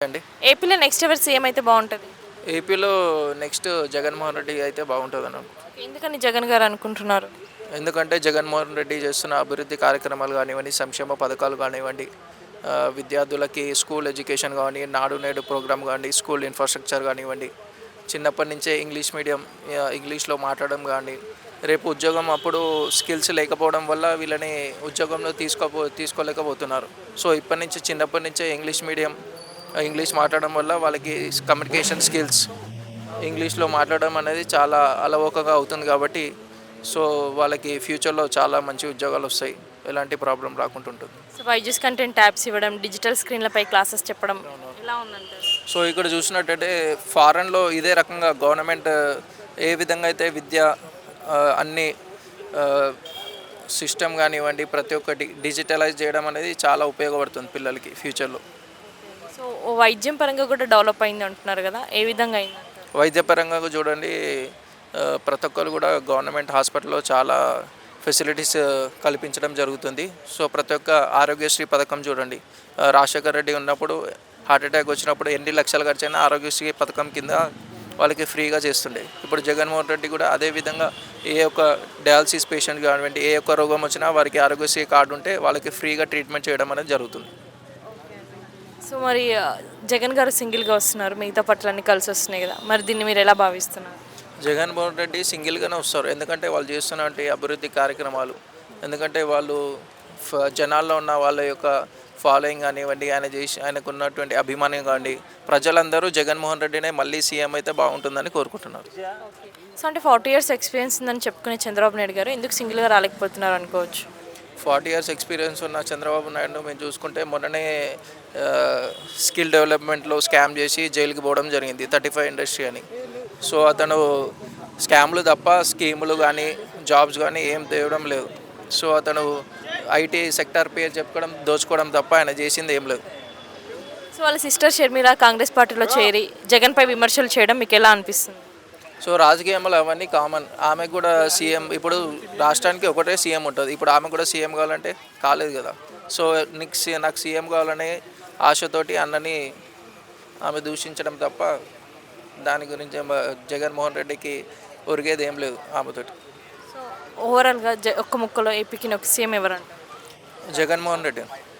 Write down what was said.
అండి. ఏపీలో నెక్స్ట్ ఎవరు సీఎం అయితే బావుంటది? ఏపీలో నెక్స్ట్ జగన్మోహన్ రెడ్డి అయితే బాగుంటుందని ఎందుకని జగన్ గారు అనుకుంటున్నారు? ఎందుకంటే జగన్మోహన్ రెడ్డి చేస్తున్న అభివృద్ధి కార్యక్రమాలు కానివ్వండి, సంక్షేమ పథకాలు కానివ్వండి, విద్యార్థులకి స్కూల్ ఎడ్యుకేషన్ కానీ, నాడు నేడు ప్రోగ్రామ్ కానీ, స్కూల్ ఇన్ఫ్రాస్ట్రక్చర్ కానివ్వండి, చిన్నప్పటి నుంచే ఇంగ్లీష్ మీడియం, ఇంగ్లీష్లో మాట్లాడడం కానీ, రేపు ఉద్యోగం అప్పుడు స్కిల్స్ లేకపోవడం వల్ల వీళ్ళని ఉద్యోగంలో తీసుకోలేకపోతున్నారు. సో ఇప్పటి నుంచి చిన్నప్పటి నుంచే ఇంగ్లీష్ మీడియం, ఇంగ్లీష్ మాట్లాడడం వల్ల వాళ్ళకి కమ్యూనికేషన్ స్కిల్స్, ఇంగ్లీష్లో మాట్లాడడం అనేది చాలా అలవోకగా అవుతుంది కాబట్టి సో వాళ్ళకి ఫ్యూచర్లో చాలా మంచి ఉద్యోగాలు వస్తాయి, ఎలాంటి ప్రాబ్లం రాకుండా ఉంటుంది. సో బైజూస్ కంటెంట్ ట్యాబ్స్ ఇవ్వడం, డిజిటల్ స్క్రీన్లపై క్లాసెస్ చెప్పడం ఎలా ఉందంటారు? సో ఇక్కడ చూసినట్టయితే ఫారెన్లో ఇదే రకంగా గవర్నమెంట్ ఏ విధంగా అయితే విద్య అన్ని సిస్టమ్ కానివ్వండి ప్రతి ఒక్కటి డిజిటలైజ్ చేయడం అనేది చాలా ఉపయోగపడుతుంది పిల్లలకి ఫ్యూచర్లో. సో వైద్యం పరంగా కూడా డెవలప్ అయింది అంటున్నారు కదా, ఏ విధంగా అయింది? వైద్యపరంగా చూడండి, ప్రతి ఒక్కరు కూడా గవర్నమెంట్ హాస్పిటల్లో చాలా ఫెసిలిటీస్ కల్పించడం జరుగుతుంది. సో ప్రతి ఒక్క ఆరోగ్యశ్రీ పథకం చూడండి, రాజశేఖర్ రెడ్డి ఉన్నప్పుడు హార్ట్ అటాక్ వచ్చినప్పుడు ఎన్ని లక్షలు ఖర్చైనా ఆరోగ్యశ్రీ పథకం కింద వాళ్ళకి ఫ్రీగా చేస్తుండే. ఇప్పుడు జగన్మోహన్ రెడ్డి కూడా అదే విధంగా ఏ ఒక్క డయాలసిస్ పేషెంట్ కానివ్వండి, ఏ ఒక్క రోగం వచ్చినా వారికి ఆరోగ్యశ్రీ కార్డు ఉంటే వాళ్ళకి ఫ్రీగా ట్రీట్మెంట్ చేయడం అనేది జరుగుతుంది. సో మరి జగన్ గారు సింగిల్గా వస్తున్నారు, మిగతా పట్లన్నీ కలిసి వస్తున్నాయి కదా, మరి దీన్ని మీరు ఎలా భావిస్తున్నారు? జగన్మోహన్ రెడ్డి సింగిల్గానే వస్తారు, ఎందుకంటే వాళ్ళు చేస్తున్నటువంటి అభివృద్ధి కార్యక్రమాలు, ఎందుకంటే వాళ్ళు జనాల్లో ఉన్న వాళ్ళ యొక్క ఫాలోయింగ్ కానివ్వండి, ఆయనకు ఉన్నటువంటి అభిమానం కానివ్వండి, ప్రజలందరూ జగన్మోహన్ రెడ్డినే మళ్ళీ సీఎం అయితే బాగుంటుందని కోరుకుంటున్నారు. సో అంటే 40 years ఎక్స్పీరియన్స్ ఉందని చెప్పుకునే చంద్రబాబు నాయుడు గారు ఎందుకు సింగిల్గా రాలేకపోతున్నారు అనుకోవచ్చు? 40 years ఎక్స్పీరియన్స్ ఉన్న చంద్రబాబు నాయుడు మేము చూసుకుంటే మొన్ననే స్కిల్ డెవలప్మెంట్లో స్కామ్ చేసి జైలుకి పోవడం జరిగింది, 35 ఇండస్ట్రీ అని. సో అతను స్కామ్లు తప్ప స్కీములు కానీ జాబ్స్ కానీ ఏం తేవడం లేదు. సో అతను ఐటీ సెక్టార్ పేరు చెప్పుకోవడం, దోచుకోవడం తప్ప ఆయన చేసింది ఏం లేదు. సో వాళ్ళ సిస్టర్ షర్మిల కాంగ్రెస్ పార్టీలో చేరి జగన్పై విమర్శలు చేయడం మీకు ఎలా అనిపిస్తుంది? సో రాజకీయంలో అవన్నీ కామన్. ఆమె కూడా సీఎం, ఇప్పుడు రాష్ట్రానికి ఒకటే సీఎం ఉంటుంది, ఇప్పుడు ఆమె కూడా సీఎం కావాలంటే కాలేదు కదా. సో నాకు సీఎం కావాలనే ఆశతోటి అన్నని ఆమె దూషించడం తప్ప దాని గురించి జగన్మోహన్ రెడ్డికి ఒరిగేది ఏం లేదు ఆమెతోటి. సో ఓవరాల్గా ఒక్క ముక్కలో ఏపీకి ఒక సీఎం ఎవరంటారు? జగన్మోహన్ రెడ్డి.